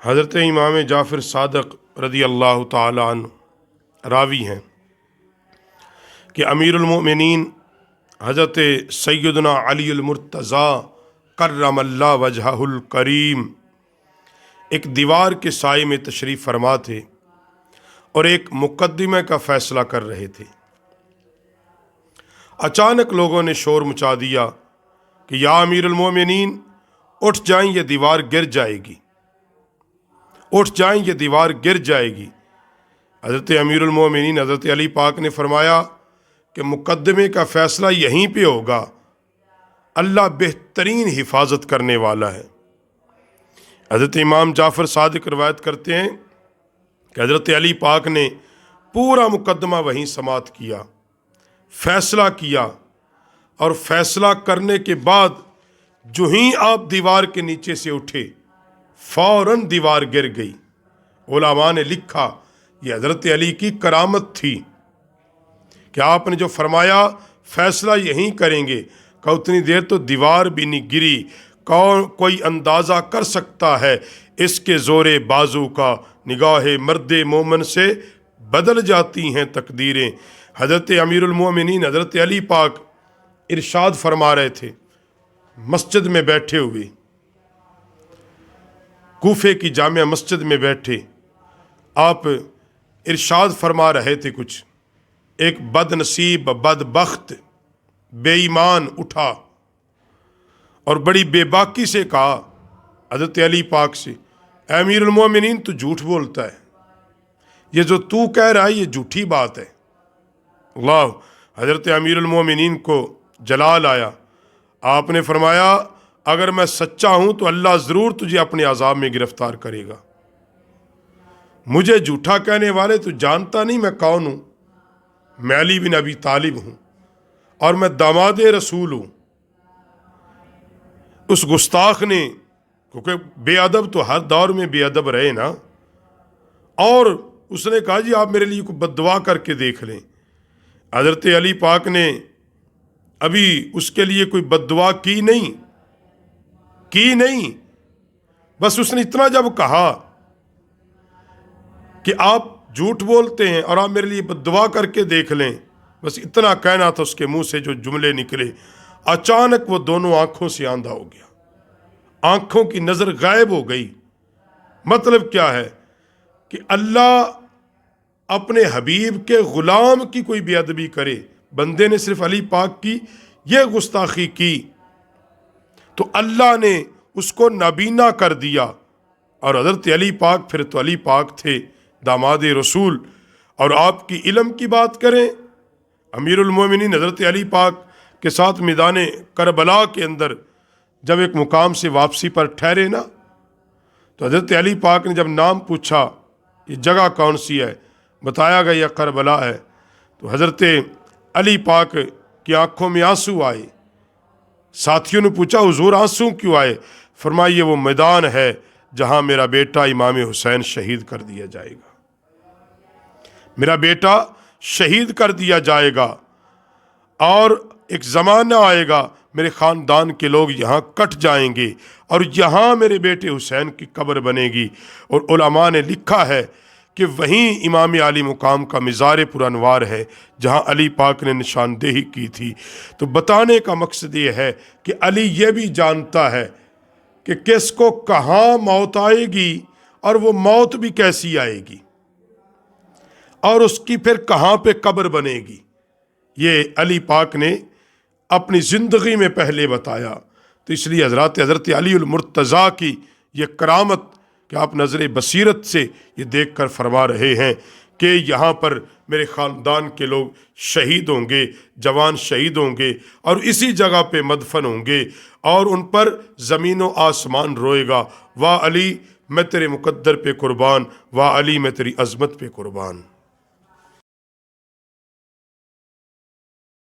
حضرت امام جعفر صادق رضی اللہ تعالی عنہ راوی ہیں کہ امیر المؤمنین حضرت سیدنا علی المرتضیٰ کرم اللہ وجہہ الکریم ایک دیوار کے سائے میں تشریف فرما تھے اور ایک مقدمے کا فیصلہ کر رہے تھے۔ اچانک لوگوں نے شور مچا دیا کہ یا امیر المومنین اٹھ جائیں، یہ دیوار گر جائے گی، اٹھ جائیں، یہ دیوار گر جائے گی۔ حضرت امیر المومنین حضرت علی پاک نے فرمایا کہ مقدمے کا فیصلہ یہیں پہ ہوگا، اللہ بہترین حفاظت کرنے والا ہے۔ حضرت امام جعفر صادق روایت کرتے ہیں کہ حضرت علی پاک نے پورا مقدمہ وہیں سماعت کیا، فیصلہ کیا، اور فیصلہ کرنے کے بعد جو ہی آپ دیوار کے نیچے سے اٹھے فوراً دیوار گر گئی۔ علماء نے لکھا یہ حضرت علی کی کرامت تھی کہ آپ نے جو فرمایا فیصلہ یہیں کریں گے، کہ اتنی دیر تو دیوار بھی نہیں گری۔ کوئی اندازہ کر سکتا ہے اس کے زور بازو کا، نگاہ مرد مومن سے بدل جاتی ہیں تقدیریں۔ حضرت امیر المومنین حضرت علی پاک ارشاد فرما رہے تھے، مسجد میں بیٹھے ہوئے، کوفے کی جامع مسجد میں بیٹھے، آپ ارشاد فرما رہے تھے کچھ، ایک بد نصیب بدبخت بے ایمان اٹھا اور بڑی بے باکی سے کہا حضرت علی پاک سے، اے امیر المومنین تو جھوٹ بولتا ہے، یہ جو تو کہہ رہا ہے یہ جھوٹی بات ہے۔ اللہ، حضرت امیر المومنین کو جلال آیا، آپ نے فرمایا اگر میں سچا ہوں تو اللہ ضرور تجھے اپنے عذاب میں گرفتار کرے گا۔ مجھے جھوٹا کہنے والے تو جانتا نہیں میں کون ہوں، میں علی بن ابی طالب ہوں اور میں داماد رسول ہوں۔ اس گستاخ نے، کیونکہ بے ادب تو ہر دور میں بے ادب رہے نا، اور اس نے کہا جی آپ میرے لیے کوئی بد دعا کر کے دیکھ لیں۔ حضرت علی پاک نے ابھی اس کے لیے کوئی بد دعا کی نہیں، بس اس نے اتنا جب کہا کہ آپ جھوٹ بولتے ہیں اور آپ میرے لیے بد دعا کر کے دیکھ لیں، بس اتنا کہنا تھا، اس کے منہ سے جو جملے نکلے، اچانک وہ دونوں آنکھوں سے اندھا ہو گیا، آنکھوں کی نظر غائب ہو گئی۔ مطلب کیا ہے کہ اللہ اپنے حبیب کے غلام کی کوئی بے ادبی کرے، بندے نے صرف علی پاک کی یہ گستاخی کی تو اللہ نے اس کو نابینا کر دیا۔ اور حضرت علی پاک پھر تو علی پاک تھے داماد رسول، اور آپ کی علم کی بات کریں، امیر المومنین حضرت علی پاک کے ساتھ میدان کربلا کے اندر جب ایک مقام سے واپسی پر ٹھہرے نا، تو حضرت علی پاک نے جب نام پوچھا یہ جگہ کون سی ہے، بتایا گیا یہ کربلا ہے، تو حضرت علی پاک کی آنکھوں میں آنسو آئے۔ ساتھیوں نے پوچھا حضور آنسو کیوں آئے؟ فرمایا یہ وہ میدان ہے جہاں میرا بیٹا امام حسین شہید کر دیا جائے گا، میرا بیٹا شہید کر دیا جائے گا، اور ایک زمانہ آئے گا میرے خاندان کے لوگ یہاں کٹ جائیں گے اور یہاں میرے بیٹے حسین کی قبر بنے گی۔ اور علماء نے لکھا ہے کہ وہیں امام عالی مقام کا مزار پر انوار ہے جہاں علی پاک نے نشاندہی کی تھی۔ تو بتانے کا مقصد یہ ہے کہ علی یہ بھی جانتا ہے کہ کس کو کہاں موت آئے گی اور وہ موت بھی کیسی آئے گی اور اس کی پھر کہاں پہ قبر بنے گی، یہ علی پاک نے اپنی زندگی میں پہلے بتایا۔ تو اس لیے حضرت علی المرتضیٰ کی یہ کرامت کہ آپ نظر بصیرت سے یہ دیکھ کر فرما رہے ہیں کہ یہاں پر میرے خاندان کے لوگ شہید ہوں گے، جوان شہید ہوں گے، اور اسی جگہ پہ مدفن ہوں گے، اور ان پر زمین و آسمان روئے گا، واہ علی میں تیرے مقدر پہ قربان، واہ علی میں تیری عظمت پہ قربان۔